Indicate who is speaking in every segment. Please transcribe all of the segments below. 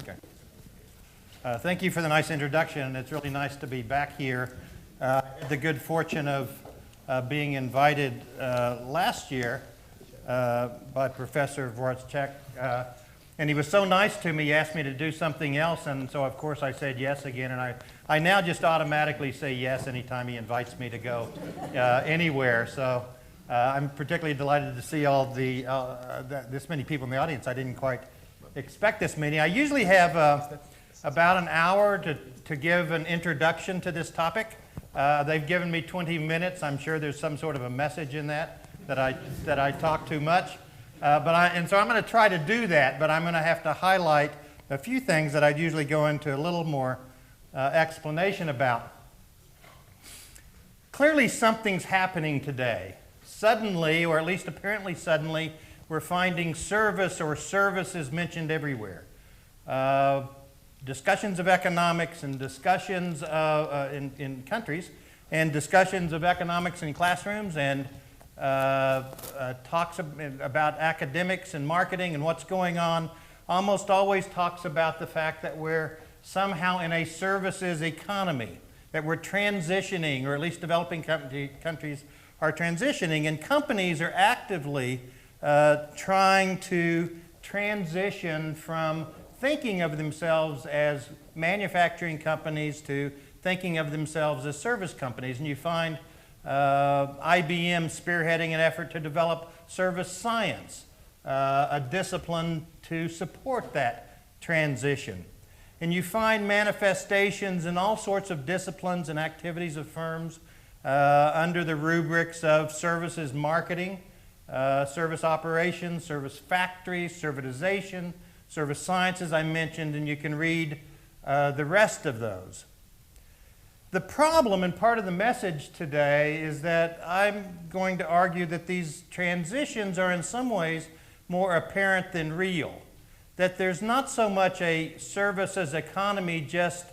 Speaker 1: Okay. Thank you for the nice introduction. It's really nice to be back here. I had the good fortune of being invited last year by Professor Vargo, and he was so nice to me, he asked me to do something else, and so of course I said yes again, and I now just automatically say yes anytime he invites me to go anywhere. So I'm particularly delighted to see all this many people in the audience. I didn't quite expect this many. I usually have about an hour to give an introduction to this topic. They've given me 20 minutes. I'm sure there's some sort of a message in that I talk too much. And so I'm going to try to do that, but I'm going to have to highlight a few things that I'd usually go into a little more explanation about. Clearly something's happening today. Suddenly, or at least apparently suddenly, we're finding service or services mentioned everywhere. Discussions of economics and discussions in countries, and discussions of economics in classrooms, and talks about academics and marketing and what's going on, almost always talks about the fact that we're somehow in a services economy, that we're transitioning, or at least developing countries are transitioning, and companies are actively trying to transition from thinking of themselves as manufacturing companies to thinking of themselves as service companies. And you find IBM spearheading an effort to develop service science, a discipline to support that transition. And you find manifestations in all sorts of disciplines and activities of firms under the rubrics of services marketing, service operations, service factories, servitization, service sciences I mentioned, and you can read the rest of those. The problem, and part of the message today, is that I'm going to argue that these transitions are in some ways more apparent than real. That there's not so much a services economy just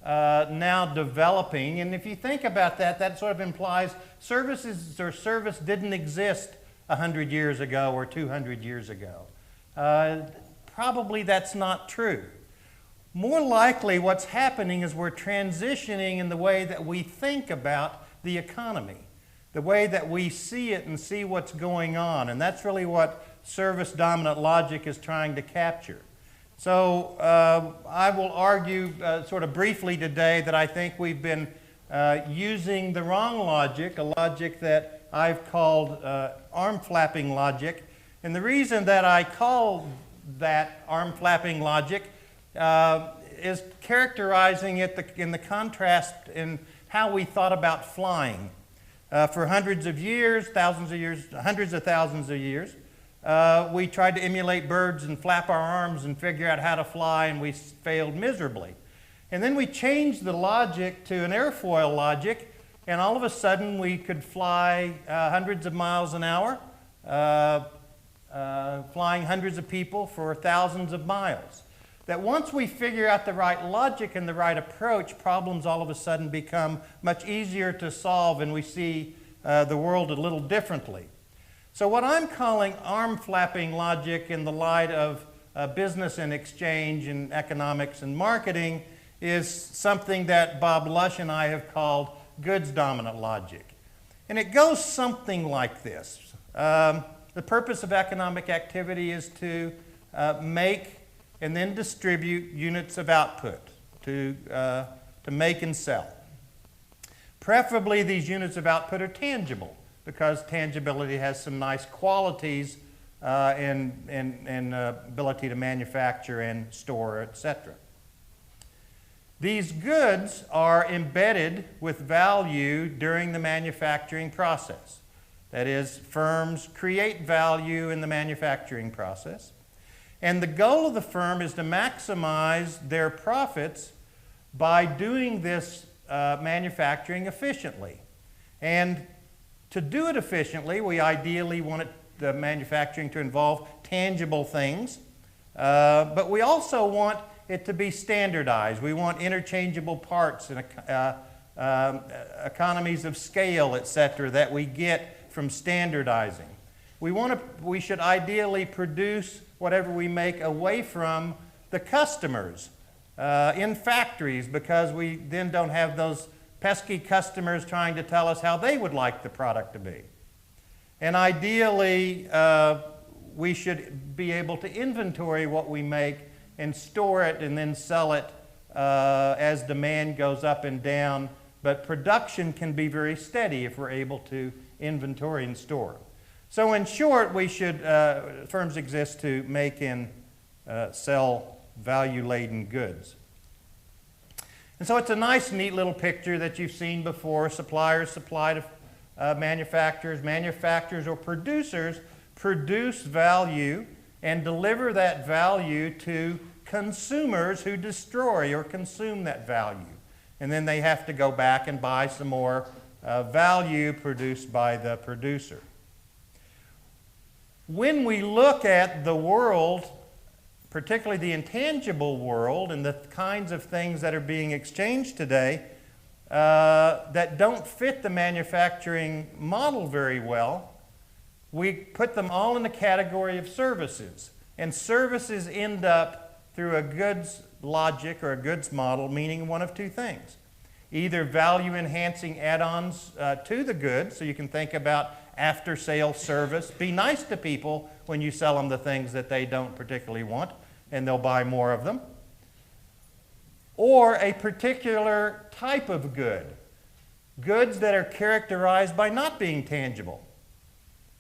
Speaker 1: now developing, and if you think about that, that sort of implies services or service didn't exist 100 years ago or 200 years ago. Probably that's not true. More likely what's happening is we're transitioning in the way that we think about the economy, the way that we see it and see what's going on, and that's really what service dominant logic is trying to capture. So I will argue sort of briefly today that I think we've been using the wrong logic, a logic that I've called arm-flapping logic. And the reason that I call that arm-flapping logic is characterizing it in the contrast in how we thought about flying. For hundreds of years, thousands of years, hundreds of thousands of years, we tried to emulate birds and flap our arms and figure out how to fly, and we failed miserably. And then we changed the logic to an airfoil logic, and all of a sudden we could fly hundreds of miles an hour, flying hundreds of people for thousands of miles. That once we figure out the right logic and the right approach, problems all of a sudden become much easier to solve, and we see the world a little differently. So what I'm calling arm-flapping logic in the light of business and exchange and economics and marketing is something that Bob Lush and I have called goods-dominant logic. And it goes something like this. The purpose of economic activity is to make and then distribute units of output, to make and sell. Preferably these units of output are tangible, because tangibility has some nice qualities in ability to manufacture and store, etc. These goods are embedded with value during the manufacturing process. That is, firms create value in the manufacturing process. And the goal of the firm is to maximize their profits by doing this manufacturing efficiently. And to do it efficiently, we ideally want the manufacturing to involve tangible things, but we also want it to be standardized. We want interchangeable parts and economies of scale, etc., that we get from standardizing. We should ideally produce whatever we make away from the customers in factories, because we then don't have those pesky customers trying to tell us how they would like the product to be. And ideally, we should be able to inventory what we make and store it and then sell it as demand goes up and down. But production can be very steady if we're able to inventory and store. So in short, we should, firms exist to make and sell value-laden goods. And so it's a nice, neat little picture that you've seen before. Suppliers supply to manufacturers. Manufacturers or producers produce value and deliver that value to consumers who destroy or consume that value. And then they have to go back and buy some more value produced by the producer. When we look at the world, particularly the intangible world and the kinds of things that are being exchanged today that don't fit the manufacturing model very well, we put them all in the category of services. And services end up through a goods logic or a goods model meaning one of two things. Either value-enhancing add-ons to the goods, so you can think about after-sale service. Be nice to people when you sell them the things that they don't particularly want, and they'll buy more of them. Or a particular type of good. Goods that are characterized by not being tangible,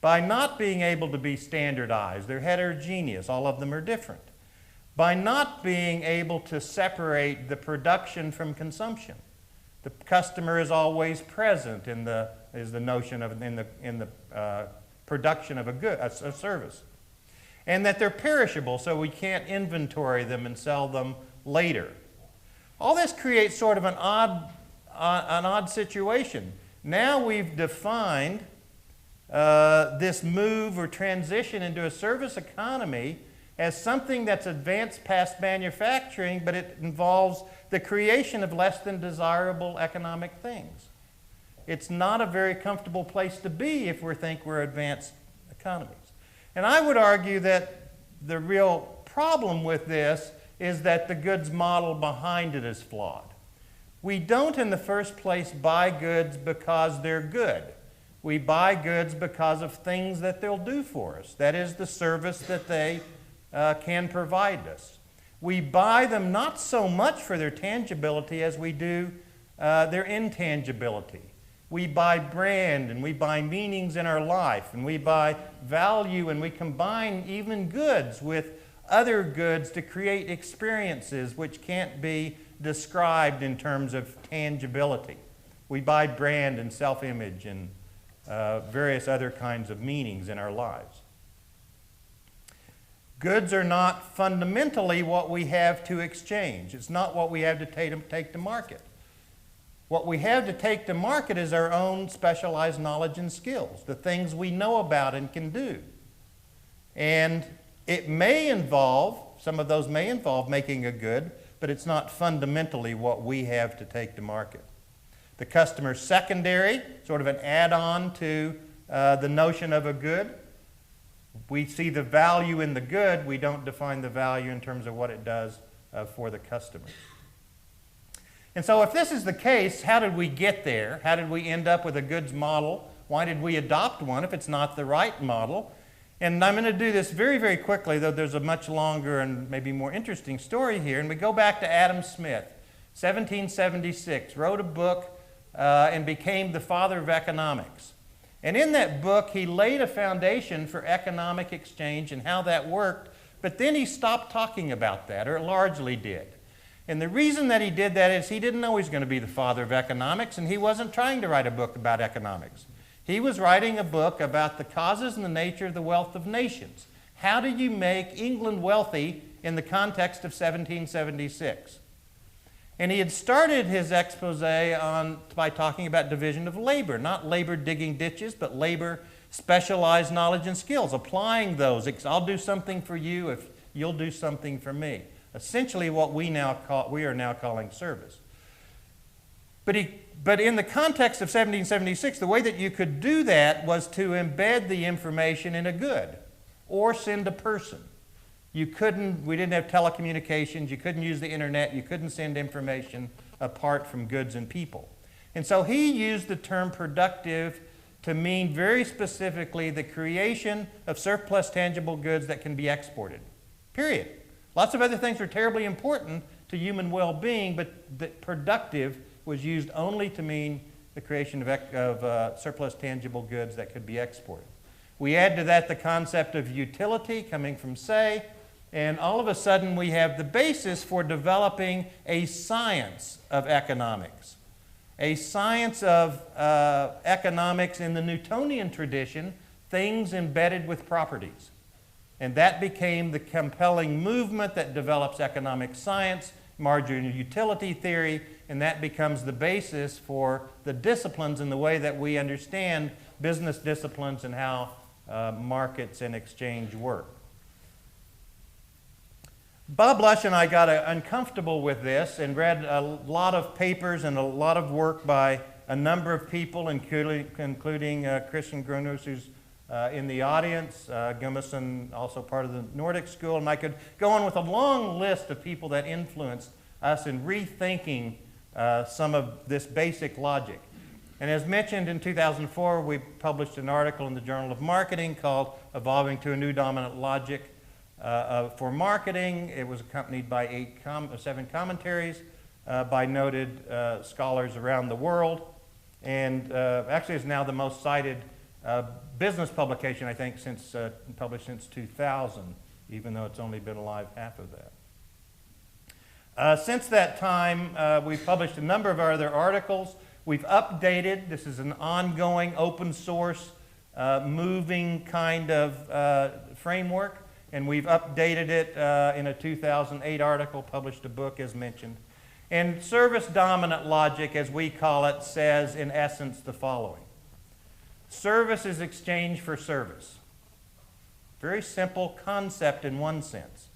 Speaker 1: by not being able to be standardized. They're heterogeneous. All of them are different. By not being able to separate the production from consumption. The customer is always present in the notion of in the production of a good, a service. And that they're perishable, so we can't inventory them and sell them later. All this creates sort of an odd situation. Now we've defined this move or transition into a service economy as something that's advanced past manufacturing, but it involves the creation of less than desirable economic things. It's not a very comfortable place to be if we think we're advanced economies. And I would argue that the real problem with this is that the goods model behind it is flawed. We don't in the first place buy goods because they're good. We buy goods because of things that they'll do for us. That is the service that they can provide us. We buy them not so much for their tangibility as we do their intangibility. We buy brand and we buy meanings in our life and we buy value and we combine even goods with other goods to create experiences which can't be described in terms of tangibility. We buy brand and self-image and various other kinds of meanings in our lives. Goods are not fundamentally what we have to exchange. It's not what we have to take to market. What we have to take to market is our own specialized knowledge and skills, the things we know about and can do. And it may involve, some of those may involve making a good, but it's not fundamentally what we have to take to market. The customer's secondary, sort of an add-on to the notion of a good. We see the value in the good. We don't define the value in terms of what it does for the customer. And so if this is the case, how did we get there? How did we end up with a goods model? Why did we adopt one if it's not the right model? And I'm going to do this very, very quickly, though there's a much longer and maybe more interesting story here. And we go back to Adam Smith, 1776, wrote a book and became the father of economics. And in that book, he laid a foundation for economic exchange and how that worked, but then he stopped talking about that, or largely did. And the reason that he did that is he didn't know he was going to be the father of economics, and he wasn't trying to write a book about economics. He was writing a book about the causes and the nature of the wealth of nations. How do you make England wealthy in the context of 1776? And he had started his expose by talking about division of labor, not labor digging ditches, but labor specialized knowledge and skills, applying those. I'll do something for you if you'll do something for me. Essentially what we are now calling service. But in the context of 1776, the way that you could do that was to embed the information in a good or send a person. we didn't have telecommunications, you couldn't use the internet, you couldn't send information apart from goods and people. And so he used the term productive to mean very specifically the creation of surplus tangible goods that can be exported, period. Lots of other things are terribly important to human well-being, but that productive was used only to mean the creation of surplus tangible goods that could be exported. We add to that the concept of utility coming from say, and all of a sudden we have the basis for developing a science of economics. A science of economics in the Newtonian tradition, things embedded with properties. And that became the compelling movement that develops economic science, marginal utility theory, and that becomes the basis for the disciplines in the way that we understand business disciplines and how markets and exchange work. Bob Lush and I got uncomfortable with this and read a lot of papers and a lot of work by a number of people, including Christian Grunus, who's in the audience, Gummesen, also part of the Nordic School, and I could go on with a long list of people that influenced us in rethinking some of this basic logic. And as mentioned in 2004, we published an article in the Journal of Marketing called Evolving to a New Dominant Logic for Marketing. It was accompanied by 7 commentaries by noted scholars around the world, and actually is now the most cited business publication, I think, published since 2000, even though it's only been alive half of that. Since that time, we've published a number of other articles. We've updated. This is an ongoing open source moving kind of framework, and we've updated it in a 2008 article, published a book as mentioned. And service dominant logic, as we call it, says in essence the following. Service is exchange for service. Very simple concept in one sense.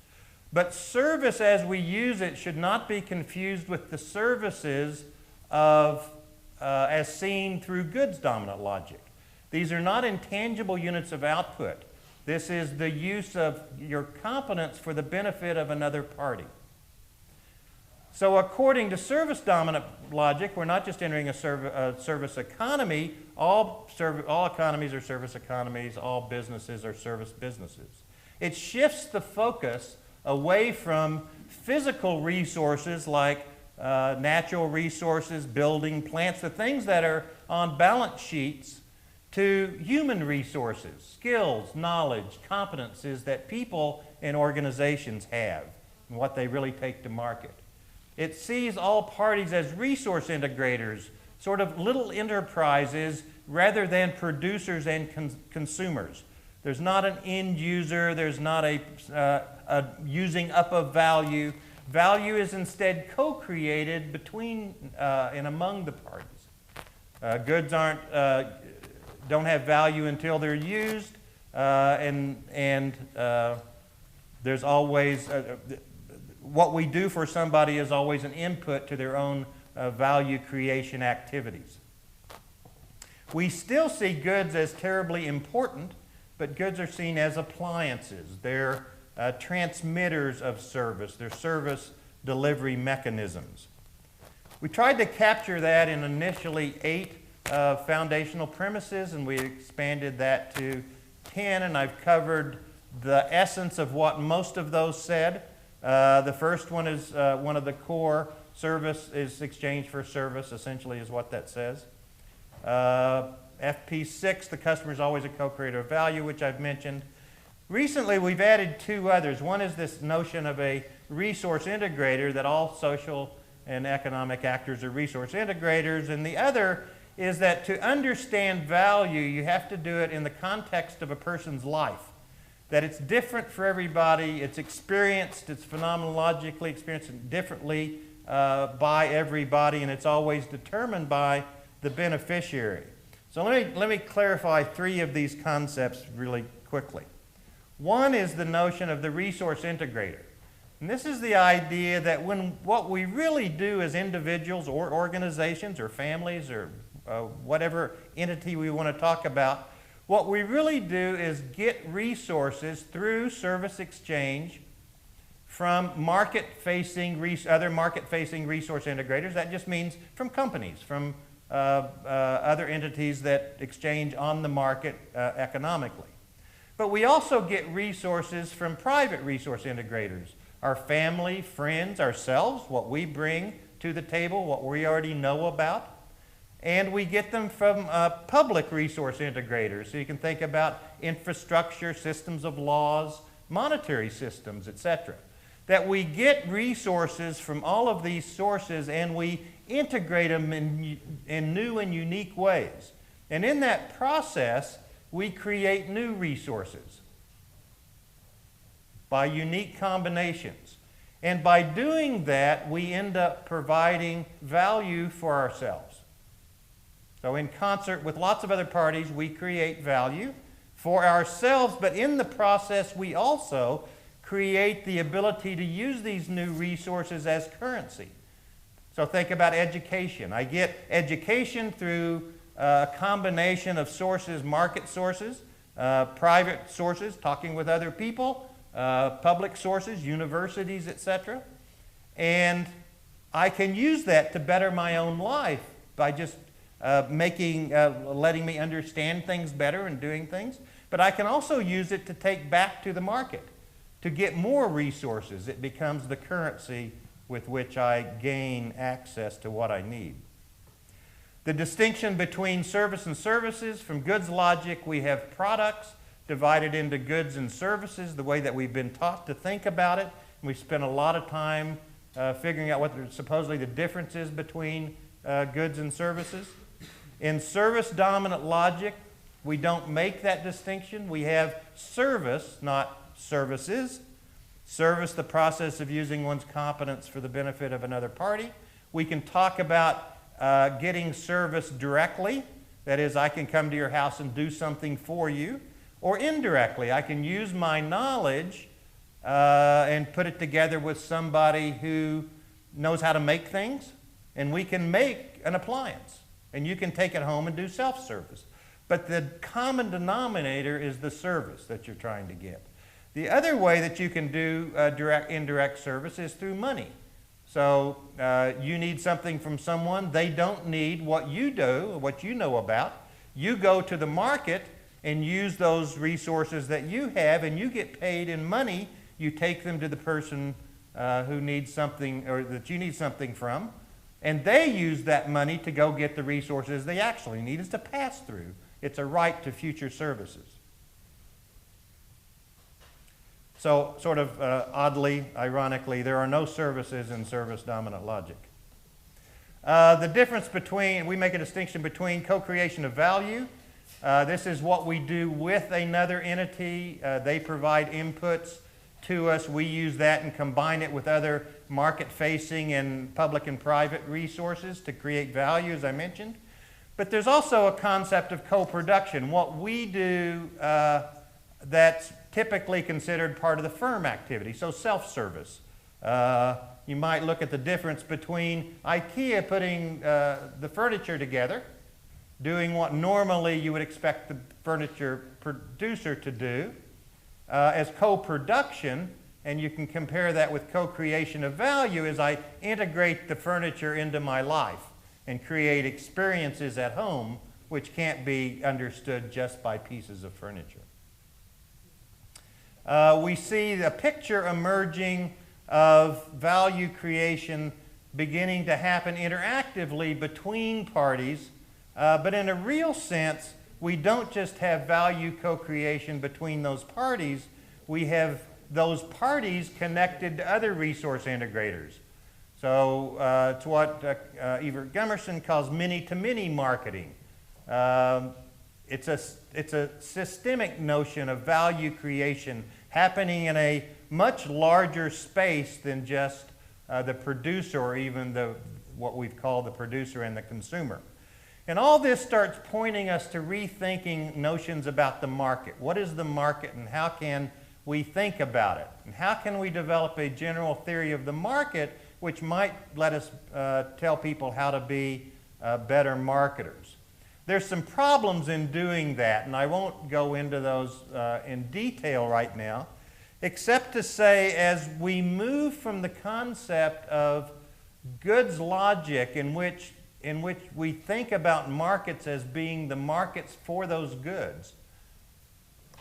Speaker 1: But service as we use it should not be confused with the services of as seen through goods dominant logic. These are not intangible units of output. This is the use of your competence for the benefit of another party. So according to service dominant logic, we're not just entering a service economy. All economies are service economies. All businesses are service businesses. It shifts the focus away from physical resources like natural resources, building, plants, the things that are on balance sheets, to human resources, skills, knowledge, competences that people and organizations have and what they really take to market. It sees all parties as resource integrators, sort of little enterprises rather than producers and consumers. There's not an end user, there's not a using up of value. Value is instead co-created between and among the parties. Goods don't have value until they're used, and there's always what we do for somebody is always an input to their own value creation activities. We still see goods as terribly important, but goods are seen as appliances. They're transmitters of service. They're service delivery mechanisms. We tried to capture that in initially 8 foundational premises, and we expanded that to 10, and I've covered the essence of what most of those said. The first one is one of the core. Service is exchange for service, essentially is what that says. FP6, the customer is always a co-creator of value, which I've mentioned. Recently, we've added 2 others. One is this notion of a resource integrator, that all social and economic actors are resource integrators, and the other is that to understand value, you have to do it in the context of a person's life. That it's different for everybody, it's experienced, it's phenomenologically experienced differently by everybody, and it's always determined by the beneficiary. So let me clarify 3 of these concepts really quickly. One is the notion of the resource integrator. And this is the idea that what we really do as individuals or organizations or families or whatever entity we want to talk about, What we really do is get resources through service exchange from other market-facing resource integrators. That just means from companies, from other entities that exchange on the market economically. But we also get resources from private resource integrators, our family, friends, ourselves, what we bring to the table, what we already know about. And we get them from public resource integrators. So you can think about infrastructure, systems of laws, monetary systems, etc. That we get resources from all of these sources and we integrate them in new and unique ways. And in that process, we create new resources by unique combinations. And by doing that, we end up providing value for ourselves. So in concert with lots of other parties, we create value for ourselves, but in the process, we also create the ability to use these new resources as currency. So think about education. I get education through a combination of sources, market sources, private sources, talking with other people, public sources, universities, etc. And I can use that to better my own life by just letting me understand things better and doing things. But I can also use it to take back to the market, to get more resources. It becomes the currency with which I gain access to what I need. The distinction between service and services, from goods logic, we have products divided into goods and services, the way that we've been taught to think about it. And we spent a lot of time figuring out what supposedly the difference is between goods and services. In service-dominant logic, we don't make that distinction. We have service, not services. Service, the process of using one's competence for the benefit of another party. We can talk about getting service directly. That is, I can come to your house and do something for you. Or indirectly, I can use my knowledge and put it together with somebody who knows how to make things, and we can make an appliance. And you can take it home and do self-service. But the common denominator is the service that you're trying to get. The other way that you can do indirect service is through money. So you need something from someone. They don't need what you do, what you know about. You go to the market and use those resources that you have, and you get paid in money. You take them to the person who needs something, or that you need something from. And they use that money to go get the resources they actually need. It's to pass through. It's a right to future services. So sort of oddly, ironically, there are no services in service-dominant logic. The difference between, we make a distinction between co-creation of value. This is what we do with another entity. They provide inputs to us. We use that and combine it with other market-facing and public and private resources to create value, as I mentioned. But there's also a concept of co-production. What we do that's typically considered part of the firm activity, so self-service. You might look at the difference between IKEA putting the furniture together, doing what normally you would expect the furniture producer to do, as co-production, and you can compare that with co-creation of value as I integrate the furniture into my life and create experiences at home which can't be understood just by pieces of furniture. We see the picture emerging of value creation beginning to happen interactively between parties, but in a real sense, we don't just have value co-creation between those parties, we have those parties connected to other resource integrators. So it's what Evert Gummerson calls many-to-many marketing. It's a systemic notion of value creation happening in a much larger space than just the producer or even what we've called the producer and the consumer. And all this starts pointing us to rethinking notions about the market. What is the market and how can we think about it? And how can we develop a general theory of the market which might let us tell people how to be better marketers? There's some problems in doing that, and I won't go into those in detail right now, except to say as we move from the concept of goods logic in which we think about markets as being the markets for those goods,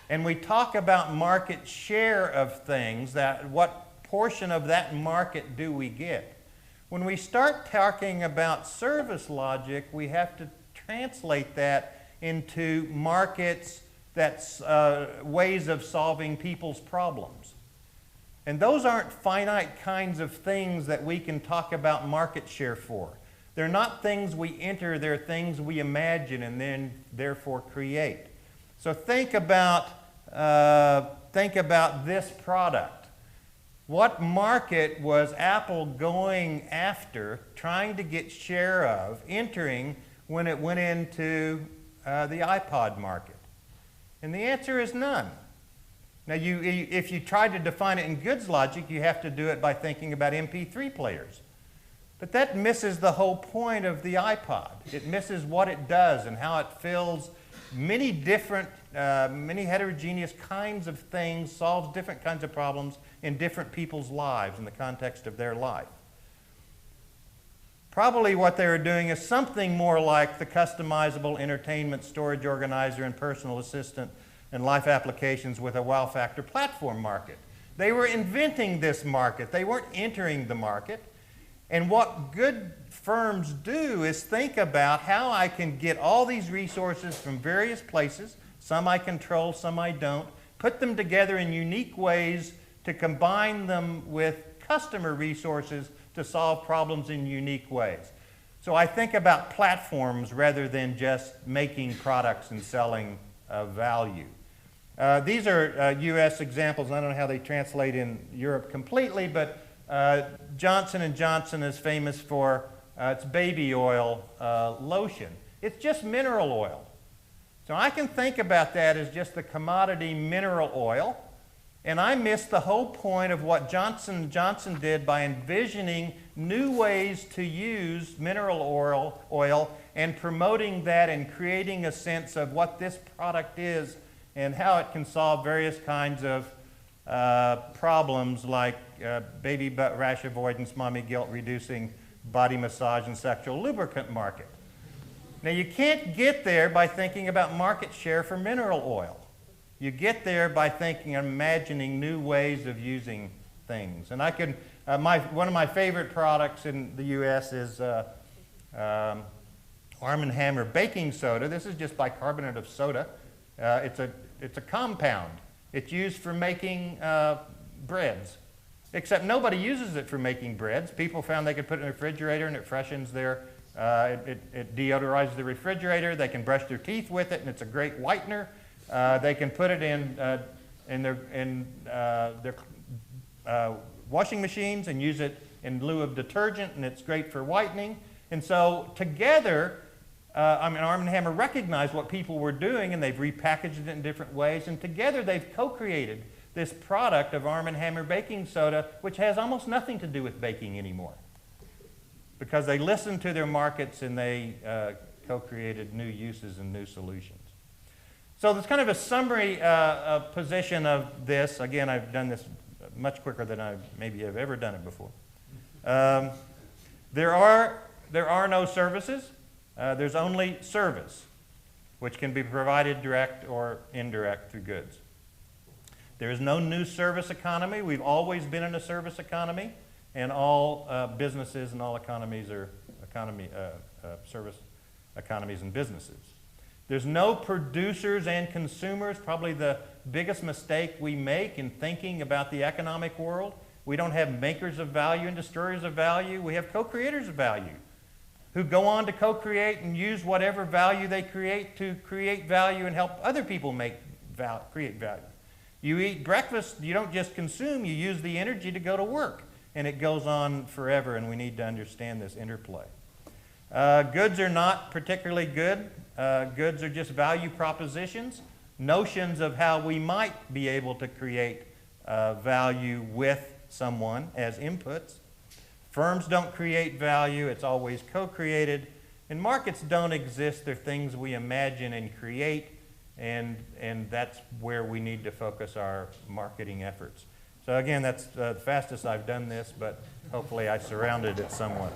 Speaker 1: and we talk about market share of things, that what portion of that market do we get? When we start talking about service logic, we have to translate that into markets, that's ways of solving people's problems. And those aren't finite kinds of things that we can talk about market share for. They're not things we enter, they're things we imagine and then therefore create. So think about this product. What market was Apple going after, trying to get share of, entering when it went into the iPod market? And the answer is none. Now, if you try to define it in goods logic, you have to do it by thinking about MP3 players. But that misses the whole point of the iPod. It misses what it does and how it fills many different, many heterogeneous kinds of things, solves different kinds of problems in different people's lives, in the context of their life. Probably what they were doing is something more like the customizable entertainment storage organizer and personal assistant and life applications with a wow factor platform market. They were inventing this market. They weren't entering the market. And what good firms do is think about how I can get all these resources from various places, some I control, some I don't, put them together in unique ways to combine them with customer resources to solve problems in unique ways. So I think about platforms rather than just making products and selling value. These are US examples. I don't know how they translate in Europe completely, but Johnson & Johnson is famous for its baby oil lotion. It's just mineral oil. So I can think about that as just the commodity mineral oil, and I miss the whole point of what Johnson & Johnson did by envisioning new ways to use mineral oil and promoting that and creating a sense of what this product is and how it can solve various kinds of problems like baby butt rash avoidance, mommy guilt reducing, body massage, and sexual lubricant market. Now, you can't get there by thinking about market share for mineral oil. You get there by thinking and imagining new ways of using things. And I can, one of my favorite products in the US is Arm & Hammer baking soda. This is just bicarbonate of soda. It's a compound. It's used for making breads, except nobody uses it for making breads. People found they could put it in the refrigerator and it freshens their, it deodorizes the refrigerator. They can brush their teeth with it and it's a great whitener. They can put it in their washing machines and use it in lieu of detergent, and it's great for whitening. And so together, Arm & Hammer recognized what people were doing, and they've repackaged it in different ways, and together they've co-created this product of Arm & Hammer baking soda, which has almost nothing to do with baking anymore, because they listened to their markets and they co-created new uses and new solutions. So there's kind of a summary position of this. Again, I've done this much quicker than I maybe have ever done it before. There are no services. There's only service, which can be provided direct or indirect through goods. There is no new service economy. We've always been in a service economy, and all businesses and all economies are service economies and businesses. There's no producers and consumers, probably the biggest mistake we make in thinking about the economic world. We don't have makers of value and destroyers of value. We have co-creators of value who go on to co-create and use whatever value they create to create value and help other people create value. You eat breakfast, you don't just consume, you use the energy to go to work. And it goes on forever, and we need to understand this interplay. Goods are not particularly good. Goods are just value propositions, notions of how we might be able to create value with someone as inputs. Firms don't create value. It's always co-created. And markets don't exist. They're things we imagine and create, and that's where we need to focus our marketing efforts. So again, that's the fastest I've done this, but hopefully I surrounded it somewhat.